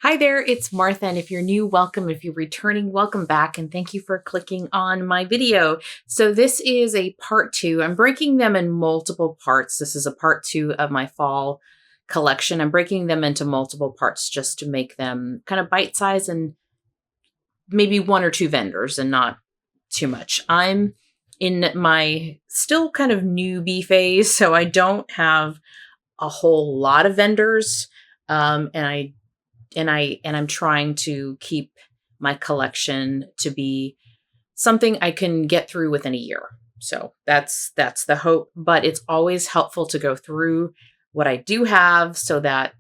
Hi there, it's Martha, and if you're new, welcome. If you're returning, welcome back, and thank you for clicking on my video. So this is a part 2. I'm breaking them in multiple parts. This is a part 2 of my fall collection. I'm breaking them into multiple parts just to make them kind of bite-sized and maybe 1 or 2 vendors and not too much. I'm in my still kind of newbie phase, so I don't have a whole lot of vendors, and I'm trying to keep my collection to be something I can get through within a year. So that's the hope, but it's always helpful to go through what I do have so that,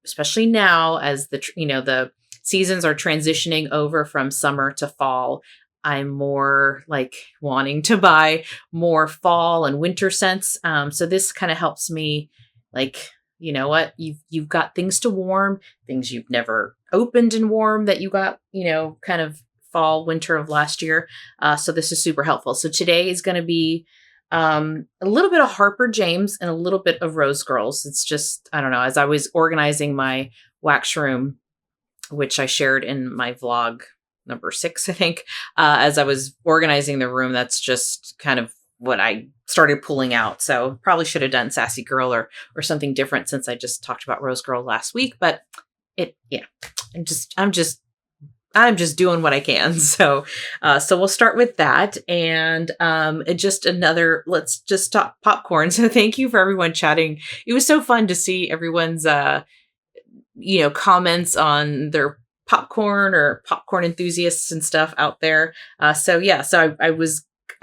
especially now as the seasons are transitioning over from summer to fall, I'm more like wanting to buy more fall and winter scents. So this kind of helps me, like, you know what, you've got things to warm, things you've never opened and warm that you got, kind of fall, winter of last year. So this is super helpful. So today is going to be a little bit of Harper James and a little bit of Rose Girls. It's just, I don't know, as I was organizing my wax room, which I shared in my vlog number 6, I think, as I was organizing the room, that's just kind of what I started pulling out. So probably should have done Sassy Girl or something different since I just talked about Rose Girl last week, but I'm just doing what I can. So we'll start with that. And let's just talk popcorn. So thank you for everyone chatting. It was so fun to see everyone's, comments on their popcorn or popcorn enthusiasts and stuff out there. So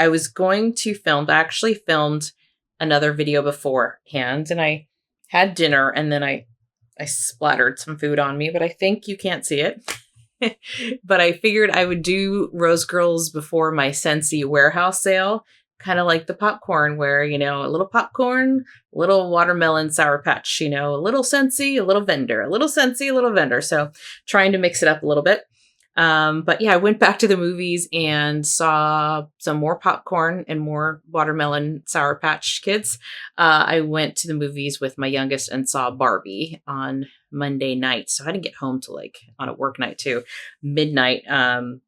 I was going to film, I actually filmed another video beforehand, and I had dinner, and then I splattered some food on me, but I think you can't see it. But I figured I would do Rose Girls before my Scentsy warehouse sale, kind of like the popcorn where, a little popcorn, little watermelon Sour Patch, a little Scentsy, a little vendor, a little Scentsy, a little vendor. So trying to mix it up a little bit. But yeah, I went back to the movies and saw some more popcorn and more watermelon Sour Patch Kids. I went to the movies with my youngest and saw Barbie on Monday night. So I didn't get home till on a work night too, midnight.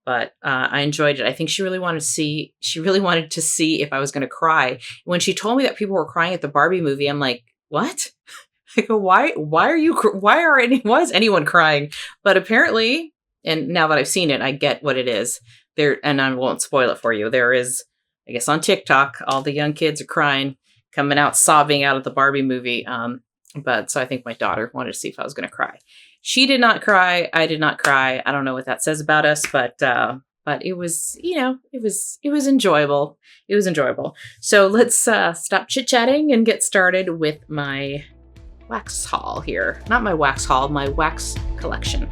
But I enjoyed it. I think she really wanted to see if I was going to cry. When she told me that people were crying at the Barbie movie, I'm like, what? I go, why is anyone crying? But apparently, and now that I've seen it, I get what it is there, and I won't spoil it for you. There is, I guess, on TikTok, all the young kids are crying, coming out, sobbing out of the Barbie movie. But so I think my daughter wanted to see if I was going to cry. She did not cry. I did not cry. I don't know what that says about us, but it was, it was enjoyable. It was enjoyable. So let's stop chit-chatting and get started with my wax haul here. Not my wax haul, my wax collection.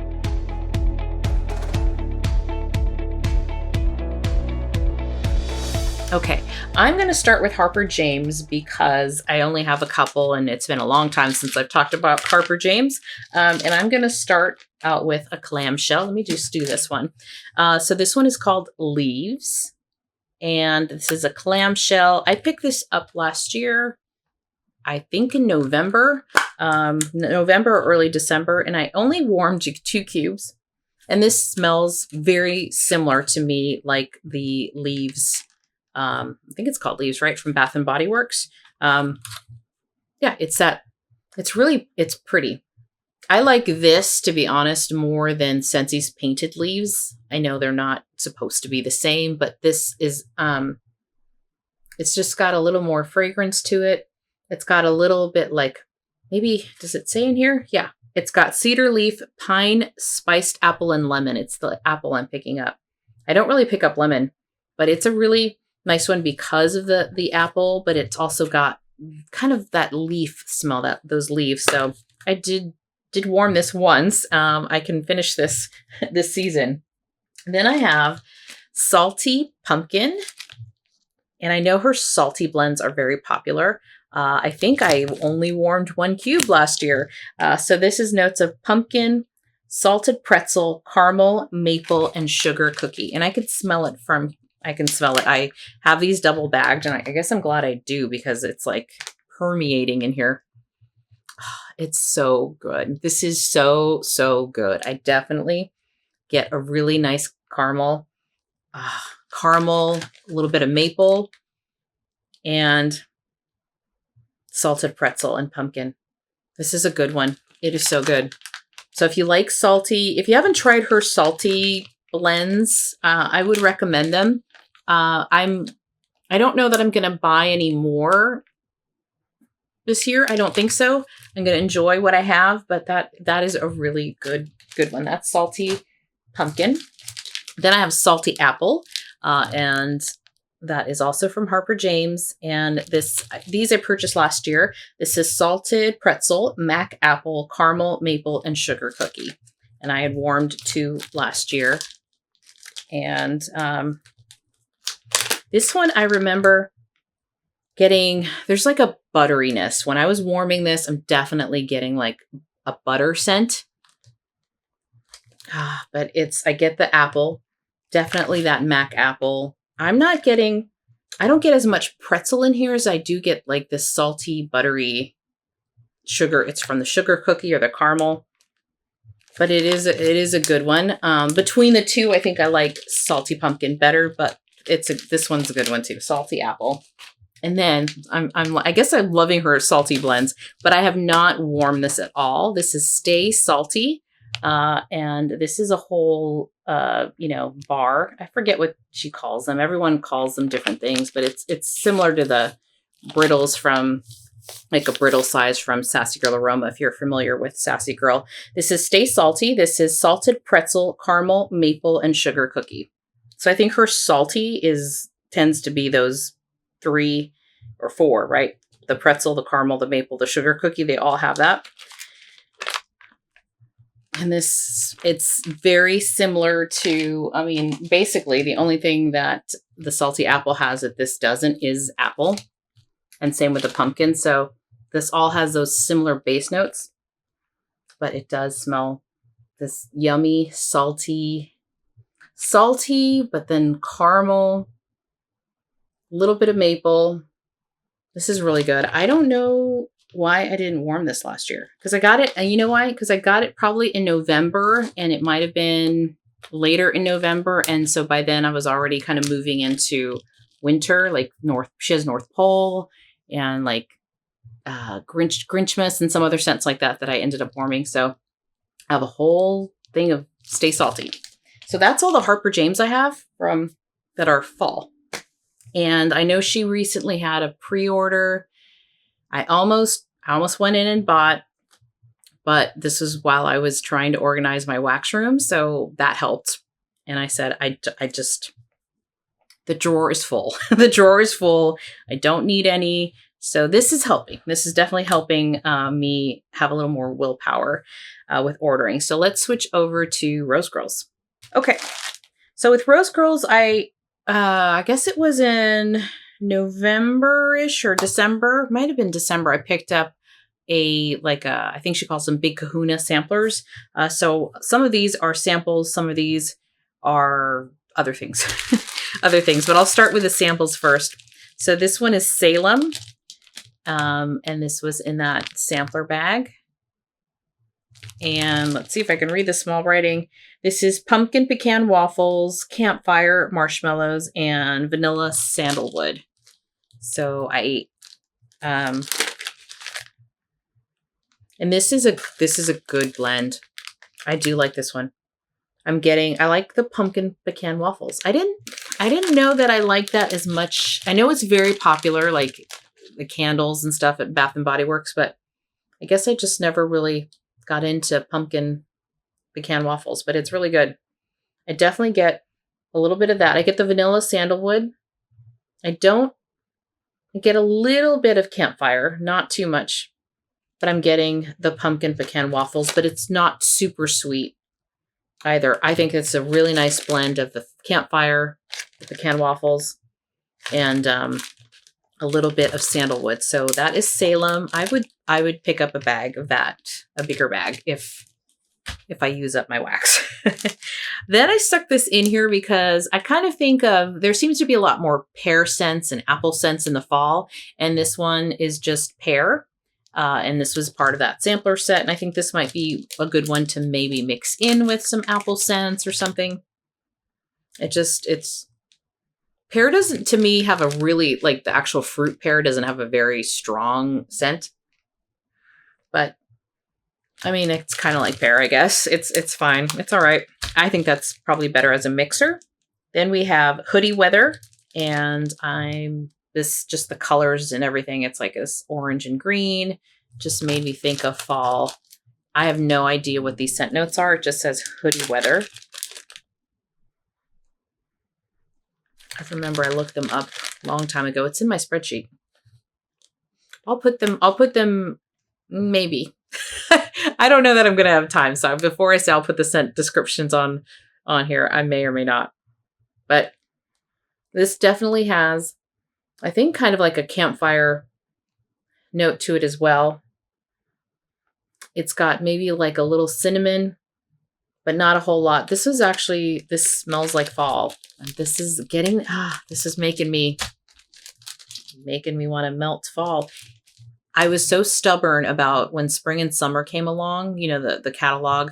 Okay, I'm going to start with Harper James because I only have a couple and it's been a long time since I've talked about Harper James. And I'm going to start out with a clamshell. Let me just do this one. So this one is called Leaves, and this is a clamshell. I picked this up last year, I think in November or early December, and I only warmed 2 cubes. And this smells very similar to me, like the Leaves. I think it's called Leaves, right? From Bath and Body Works. It's pretty. I like this, to be honest, more than Scentsy's Painted Leaves. I know they're not supposed to be the same, but this is, it's just got a little more fragrance to it. It's got a little bit maybe, does it say in here? Yeah. It's got cedar leaf, pine, spiced apple, and lemon. It's the apple I'm picking up. I don't really pick up lemon, but it's a really nice one because of the apple, but it's also got kind of that leaf smell, those leaves. So I did warm this once. I can finish this season. Then I have Salty Pumpkin, and I know her salty blends are very popular. I think I only warmed 1 cube last year. So this is notes of pumpkin, salted pretzel, caramel, maple, and sugar cookie. And I can smell it. I have these double bagged, and I guess I'm glad I do because it's permeating in here. It's so good. This is so, so good. I definitely get a really nice caramel, caramel, a little bit of maple, and salted pretzel and pumpkin. This is a good one. It is so good. So if you like salty, if you haven't tried her salty blends, I would recommend them. I don't know that I'm going to buy any more this year. I don't think so. I'm going to enjoy what I have, but that is a really good one. That's salty pumpkin. Then I have salty apple, and that is also from Harper James. And these I purchased last year. This is salted pretzel, mac apple, caramel, maple, and sugar cookie. And I had warmed 2 last year. And this one I remember getting, there's like a butteriness. When I was warming this, I'm definitely getting like a butter scent. But I get the apple, definitely that mac apple. I don't get as much pretzel in here as I do get like this salty, buttery sugar. It's from the sugar cookie or the caramel, but it is a good one. Between the two, I think I like salty pumpkin better, but this one's a good one too. Salty apple. And then I guess I'm loving her salty blends, but I have not warmed this at all. This is Stay Salty. And this is a whole, bar. I forget what she calls them. Everyone calls them different things, but it's similar to the brittles from, like a brittle size from Sassy Girl Aroma, if you're familiar with Sassy Girl. This is Stay Salty. This is salted pretzel, caramel, maple, and sugar cookie. So I think her salty tends to be those 3 or 4, right? The pretzel, the caramel, the maple, the sugar cookie, they all have that. And it's very similar to, basically the only thing that the salty apple has that this doesn't is apple. And same with the pumpkin. So this all has those similar base notes, but it does smell this yummy, salty, but then caramel, a little bit of maple. This is really good. I don't know why I didn't warm this last year, because I got it, and you know why? Because I got it probably in November, and it might have been later in November, and so by then I was already kind of moving into winter, like she has North Pole and like Grinchmas and some other scents like that I ended up warming. So I have a whole thing of Stay Salty. So that's all the Harper James I have from that are fall. And I know she recently had a pre-order. I almost went in and bought, but this was while I was trying to organize my wax room. So that helped. And I said, the drawer is full. The drawer is full. I don't need any. So this is helping. This is definitely helping me have a little more willpower with ordering. So let's switch over to Rose Girls. Okay. So with Rose Girls, I guess it was in November-ish or December. Might have been December. I picked up I think she calls them Big Kahuna samplers. So some of these are samples. Some of these are other things. But I'll start with the samples first. So this one is Salem. And this was in that sampler bag. And let's see if I can read the small writing. This is pumpkin pecan waffles, campfire, marshmallows, and vanilla sandalwood. So I ate, and this is a good blend. I do like this one. I like the pumpkin pecan waffles. I didn't know that I liked that as much. I know it's very popular, like the candles and stuff at Bath and Body Works, but I guess I just never really got into pumpkin pecan waffles, but it's really good. I definitely get a little bit of that. I get the vanilla sandalwood. I get a little bit of campfire, not too much, but I'm getting the pumpkin pecan waffles, but it's not super sweet either. I think it's a really nice blend of the campfire, the pecan waffles, and a little bit of sandalwood. So that is Salem. I would pick up a bag of that, a bigger bag, if I use up my wax. Then I stuck this in here because I kind of think there seems to be a lot more pear scents and apple scents in the fall. And this one is just pear. And this was part of that sampler set. And I think this might be a good one to maybe mix in with some apple scents or something. Pear doesn't, to me, have a really, like the actual fruit pear doesn't have a very strong scent. But, I mean, it's kind of like pear, I guess. It's fine. It's all right. I think that's probably better as a mixer. Then we have Hoodie Weather. And just the colors and everything. It's like this orange and green. Just made me think of fall. I have no idea what these scent notes are. It just says Hoodie Weather. I remember I looked them up a long time ago. It's in my spreadsheet. I'll put them maybe. I don't know that I'm going to have time. So before I say I'll put the scent descriptions on here, I may or may not. But this definitely has, I think, kind of like a campfire note to it as well. It's got maybe like a little cinnamon, but not a whole lot. This smells like fall. And this is making me want to melt fall. I was so stubborn about when spring and summer came along, you know, the catalog,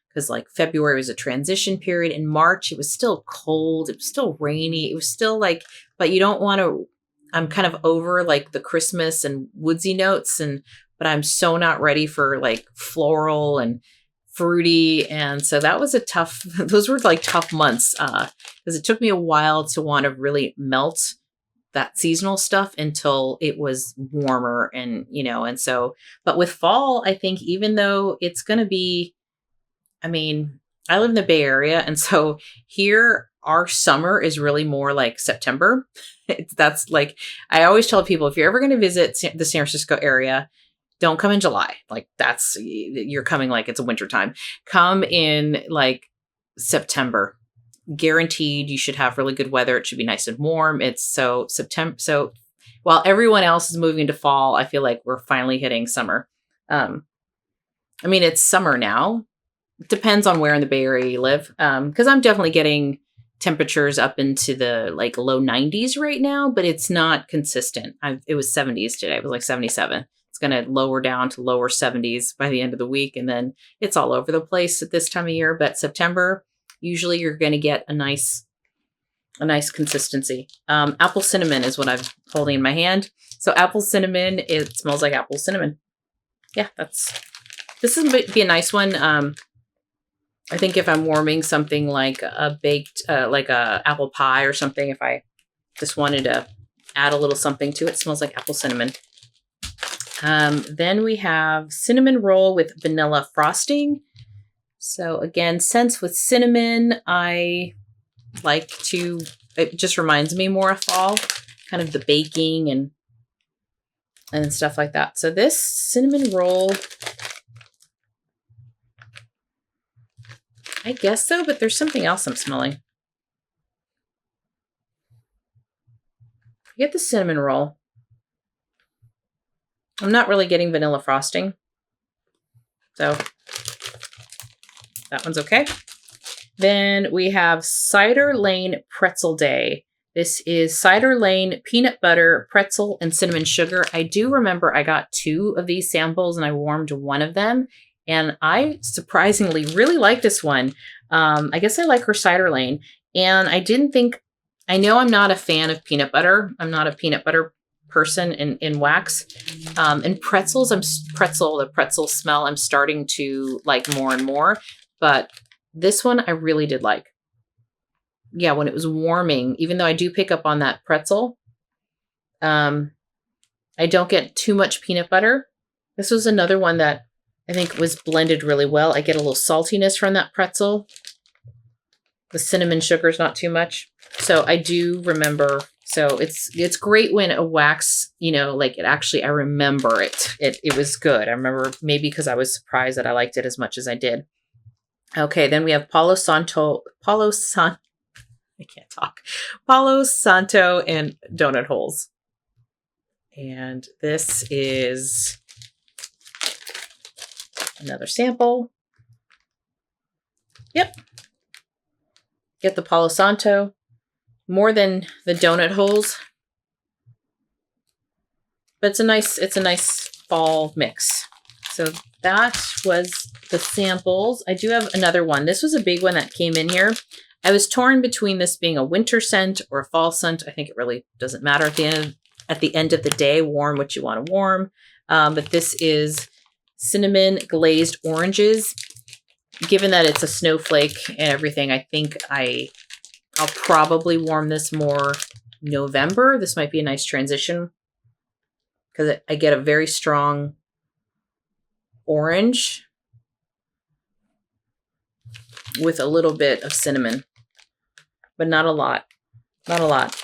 because like February was a transition period. In March, it was still cold. It was still rainy. It was still like, but you don't want to, I'm kind of over like the Christmas and woodsy notes, but I'm so not ready for like floral and fruity. And so that was those were like tough months because it took me a while to want to really melt that seasonal stuff until it was warmer and, you know, and so, but with fall, I think even though it's going to be, I mean, I live in the Bay Area. And so here, our summer is really more like September. That's like, I always tell people, if you're ever going to visit the San Francisco area, don't come in July. Like you're coming like it's a winter time. Come in like September. Guaranteed you should have really good weather. It should be nice and warm. It's so September. So while everyone else is moving to fall, I feel like we're finally hitting summer. I mean, it's summer now. It depends on where in the Bay Area you live. Because I'm definitely getting temperatures up into the like low 90s right now, but it's not consistent. It was 70s today. It was like 77. It's going to lower down to lower 70s by the end of the week. And then it's all over the place at this time of year. But September, usually you're going to get a nice consistency. Apple cinnamon is what I'm holding in my hand. So apple cinnamon, it smells like apple cinnamon. Yeah, this would be a nice one. I think if I'm warming something like a baked, like a apple pie or something, if I just wanted to add a little something to it, smells like apple cinnamon. Then we have cinnamon roll with vanilla frosting. So again, scents with cinnamon. I like to, it just reminds me more of fall, kind of the baking and stuff like that. So this cinnamon roll, I guess so, but there's something else I'm smelling. I get the cinnamon roll. I'm not really getting vanilla frosting. So that one's okay. Then we have Cider Lane Pretzel Day. This is Cider Lane peanut butter, pretzel, and cinnamon sugar. I do remember I got 2 of these samples and I warmed one of them. And I surprisingly really like this one. I guess I like her Cider Lane. And I know I'm not a fan of peanut butter. I'm not a peanut butter person in wax. And pretzels, the pretzel smell, I'm starting to like more and more. But this one I really did like. Yeah, when it was warming, even though I do pick up on that pretzel, I don't get too much peanut butter. This was another one that I think was blended really well. I get a little saltiness from that pretzel. The cinnamon sugar is not too much. So I do remember, so it's great when a wax, you know, like it actually, I remember it. It was good. I remember maybe because I was surprised that I liked it as much as I did. Okay, then we have Palo Santo, I can't talk. Palo Santo and donut holes. And this is another sample. Yep. Get the Palo Santo. More than the donut holes. But it's a nice fall mix. So that was the samples. I do have another one. This was a big one that came in here. I was torn between this being a winter scent or a fall scent. I think it really doesn't matter at the end of the day. Warm what you want to warm. But this is cinnamon glazed oranges. Given that it's a snowflake and everything, I think I'll probably warm this more November. This might be a nice transition because I get a very strong orange with a little bit of cinnamon, but not a lot. Not a lot.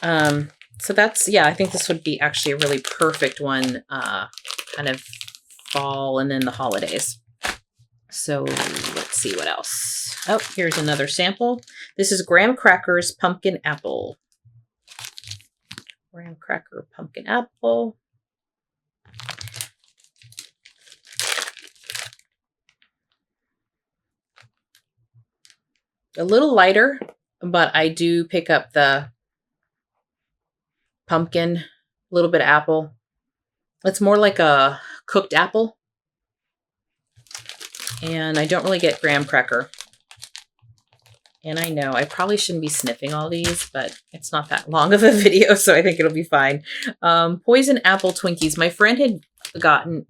So that's, yeah, I think this would be actually a really perfect one, kind of fall and then the holidays. So let's see what else. Oh, here's another sample. This is Graham Crackers Pumpkin Apple. Graham Cracker Pumpkin Apple. A little lighter, but I do pick up the pumpkin, a little bit of apple. It's more like a cooked apple. And I don't really get graham cracker. And I know I probably shouldn't be sniffing all these, but it's not that long of a video, so I think it'll be fine. Poison apple Twinkies. My friend had gotten,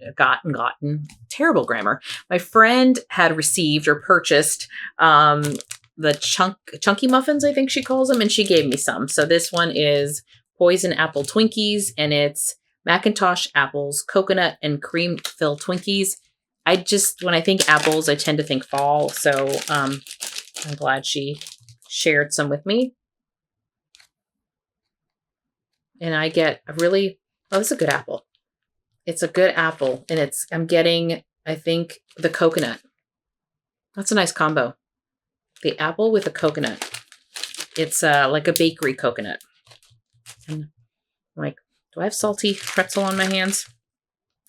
terrible grammar. My friend had received or purchased the chunky muffins, I think she calls them, and she gave me some. So this one is Poison Apple Twinkies, and it's Macintosh apples, coconut, and cream filled Twinkies. When I think apples, I tend to think fall. So I'm glad she shared some with me. And I get a really, oh, this is a good apple. It's a good apple. And I'm getting, I think, the coconut. That's a nice combo. The apple with the coconut. It's like a bakery coconut. And I'm like, do I have salty pretzel on my hands?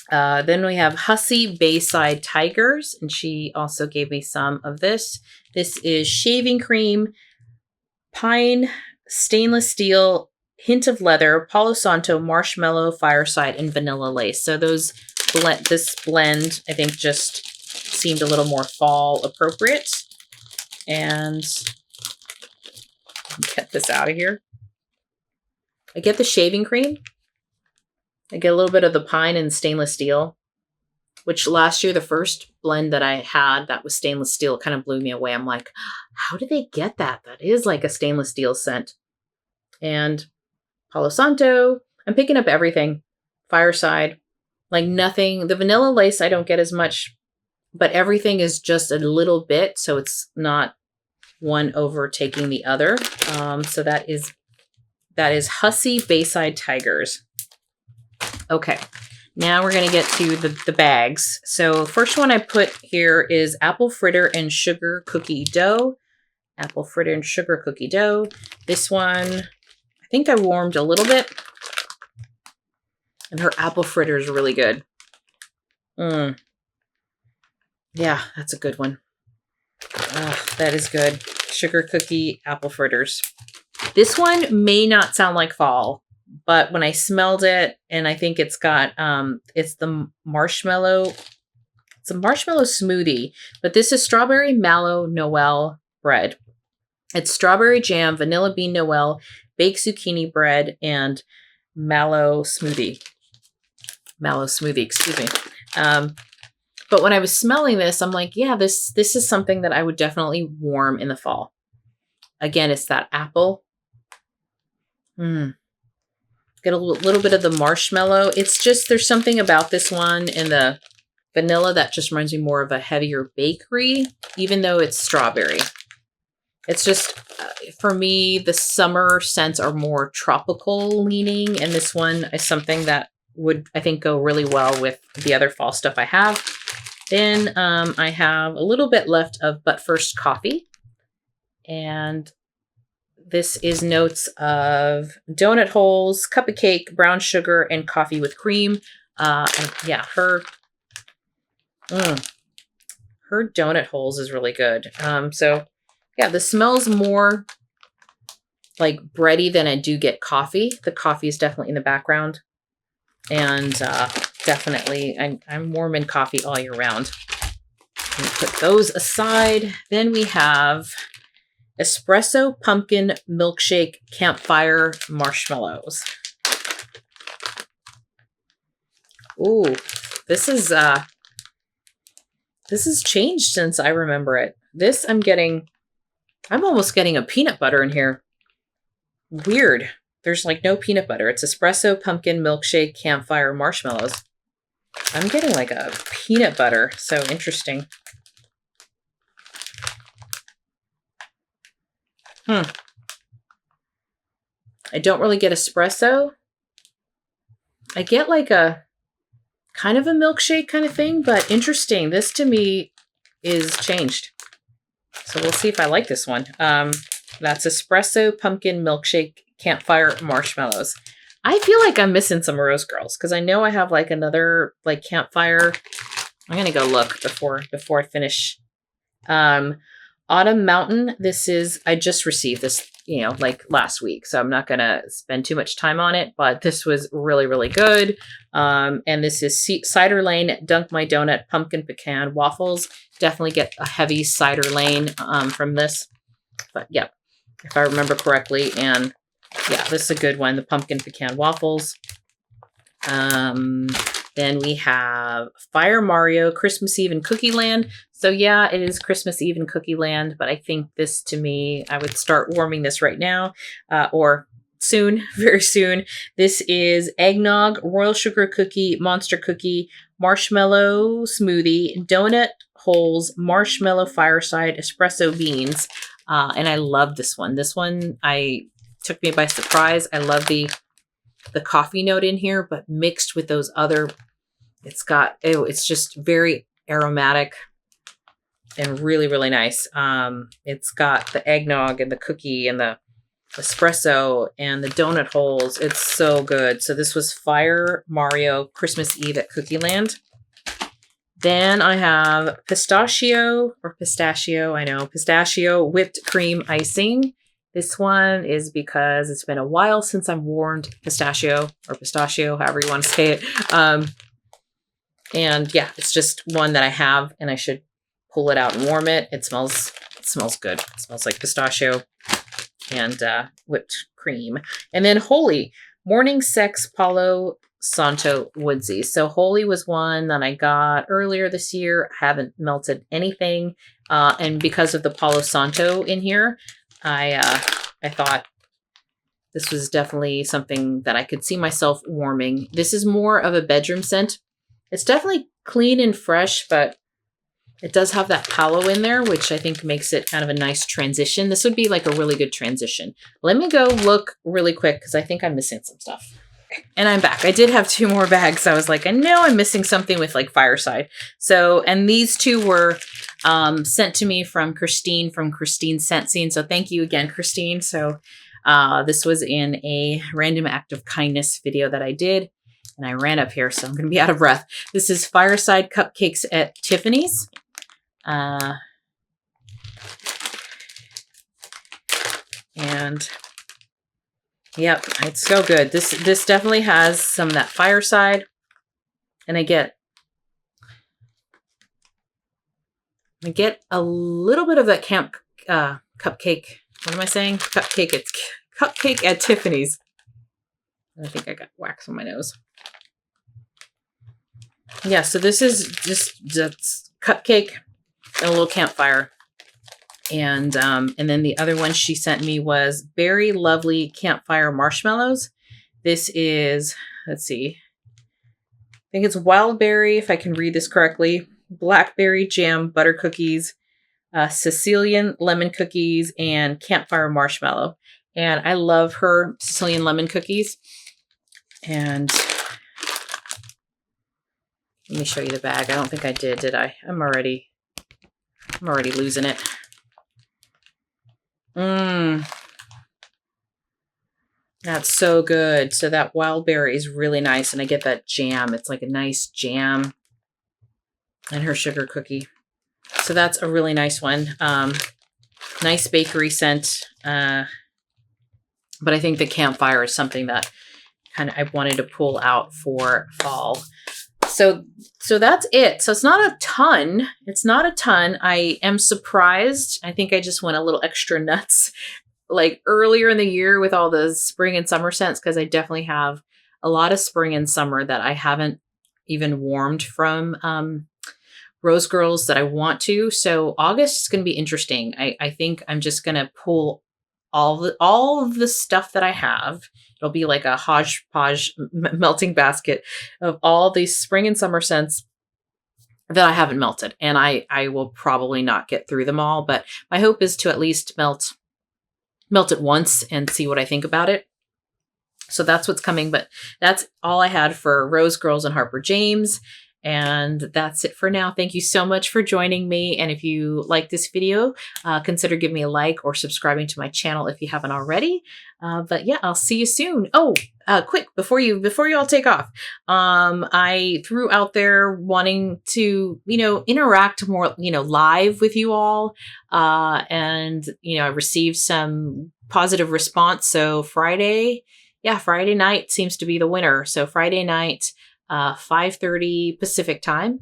Then we have Hussy Bayside Tigers, and she also gave me some of this. This is shaving cream, pine, stainless steel, hint of leather, Palo Santo, marshmallow, fireside, and vanilla lace. So this blend, I think, just seemed a little more fall appropriate. And get this out of here. I get the shaving cream. I get a little bit of the pine and stainless steel, which last year, the first blend that I had that was stainless steel kind of blew me away. I'm like, how did they get that? That is like a stainless steel scent. And Palo Santo, I'm picking up everything. Fireside, like nothing. The vanilla lace, I don't get as much, but everything is just a little bit. So it's not one overtaking the other. So that is Hussy Bayside Tigers. Okay, now we're going to get to the bags. So first one I put here is apple fritter and sugar cookie dough. Apple fritter and sugar cookie dough. This one, I think I warmed a little bit. And her apple fritter is really good. Yeah, that's a good one. Oh, that is good. Sugar cookie apple fritters. This one may not sound like fall, but when I smelled it, and I think it's got, it's the marshmallow, it's a marshmallow smoothie, but this is strawberry mallow Noel bread. It's strawberry jam, vanilla bean Noel, baked zucchini bread, and mallow smoothie. Mallow smoothie, excuse me. But when I was smelling this, I'm like, yeah, this is something that I would definitely warm in the fall. Again, it's that apple. Get a little bit of the marshmallow. It's just, there's something about this one and the vanilla that just reminds me more of a heavier bakery, even though it's strawberry. It's just, for me, the summer scents are more tropical leaning, and this one is something that would, I think, go really well with the other fall stuff I have. Then I have a little bit left of But First coffee, and this is notes of donut holes, cupcake, brown sugar, and coffee with cream. And yeah, her donut holes is really good. So yeah, this smells more like bready than I do get coffee. The coffee is definitely in the background. And definitely, I'm warming coffee all year round. Put those aside. Then we have Espresso Pumpkin Milkshake Campfire Marshmallows. Ooh, this is changed since I remember it. This I'm almost getting a peanut butter in here. Weird. There's like no peanut butter. It's Espresso Pumpkin Milkshake Campfire Marshmallows. I'm getting like a peanut butter. So interesting. I don't really get espresso. I get like a kind of a milkshake kind of thing, but interesting. This to me is changed. So we'll see if I like this one. That's Espresso Pumpkin Milkshake Campfire Marshmallows. I feel like I'm missing some Rose Girls because I know I have like another like Campfire. I'm going to go look before I finish. Autumn Mountain. I just received this, like last week. So I'm not going to spend too much time on it, but this was really, really good. And this is Cider Lane, Dunk My Donut, Pumpkin Pecan Waffles. Definitely get a heavy Cider Lane from this. But yeah, if I remember correctly. And yeah, this is a good one. The Pumpkin Pecan Waffles. Then we have Fire Mario, Christmas Eve in Cookie Land. So yeah, it is Christmas Eve in Cookie Land, but I think this to me, I would start warming this right now, or soon, very soon. This is Eggnog, Royal Sugar Cookie, Monster Cookie, Marshmallow Smoothie, Donut Holes, Marshmallow Fireside, Espresso Beans. And I love this one. This one took me by surprise. I love the coffee note in here, but mixed with those other, it's just very aromatic and really, really nice. It's got the eggnog and the cookie and the espresso and the donut holes. It's so good. So this was Fire Mario Christmas Eve at Cookie Land. Then I have pistachio whipped cream icing. This one is because it's been a while since I've warmed pistachio, however you want to say it. And yeah, it's just one that I have and I should pull it out and warm it. It smells good. It smells like pistachio and whipped cream. And then Holy, Morning Sex Palo Santo Woodsy. So Holy was one that I got earlier this year. I haven't melted anything. And because of the Palo Santo in here, I thought this was definitely something that I could see myself warming. This is more of a bedroom scent. It's definitely clean and fresh, but it does have that Palo in there, which I think makes it kind of a nice transition. This would be like a really good transition. Let me go look really quick because I think I'm missing some stuff. And I'm back. I did have 2 more bags. So I was like, I know I'm missing something with like Fireside. So, and these 2 were sent to me from Christine Scentsy. And so thank you again, Christine. So this was in a random act of kindness video that I did. And I ran up here, so I'm going to be out of breath. This is Fireside Cupcakes at Tiffany's. And yep, it's so good. This definitely has some of that Fireside. And I get a little bit of that cupcake. What am I saying? Cupcake. It's Cupcake at Tiffany's. I think I got wax on my nose. Yeah, so this is just cupcake and a little campfire. And then the other one she sent me was Berry Lovely Campfire Marshmallows. This is, let's see, I think it's wild berry, if I can read this correctly, blackberry jam butter cookies, Sicilian lemon cookies, and campfire marshmallow. And I love her Sicilian lemon cookies. And let me show you the bag. I don't think I did I? I'm already losing it. That's so good. So that wild berry is really nice. And I get that jam. It's like a nice jam. And her sugar cookie. So that's a really nice one. Nice bakery scent. But I think the campfire is something that kind of I wanted to pull out for fall. so that's it. So it's not a ton. It's not a ton. I am surprised. I think I just went a little extra nuts like earlier in the year with all the spring and summer scents, because I definitely have a lot of spring and summer that I haven't even warmed from Rose Girls that I want to. So August is going to be interesting. I think I'm just going to pull all of the stuff that I have. It'll be like a hodgepodge melting basket of all these spring and summer scents that I haven't melted. And I will probably not get through them all, but my hope is to at least melt it once and see what I think about it. So that's what's coming, but that's all I had for Rose Girls and Harper James. And that's it for now. Thank you so much for joining me. And if you like this video, consider giving me a like or subscribing to my channel if you haven't already. But yeah, I'll see you soon. Oh, quick, before you all take off, I threw out there wanting to, interact more, live with you all. And, I received some positive response. So Friday night seems to be the winner. So Friday night, 5:30 Pacific time,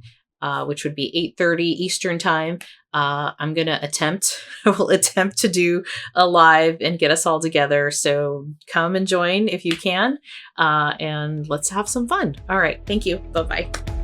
which would be 8:30 Eastern time. I'm going to attempt to do a live and get us all together. So come and join if you can, and let's have some fun. All right. Thank you. Bye-bye.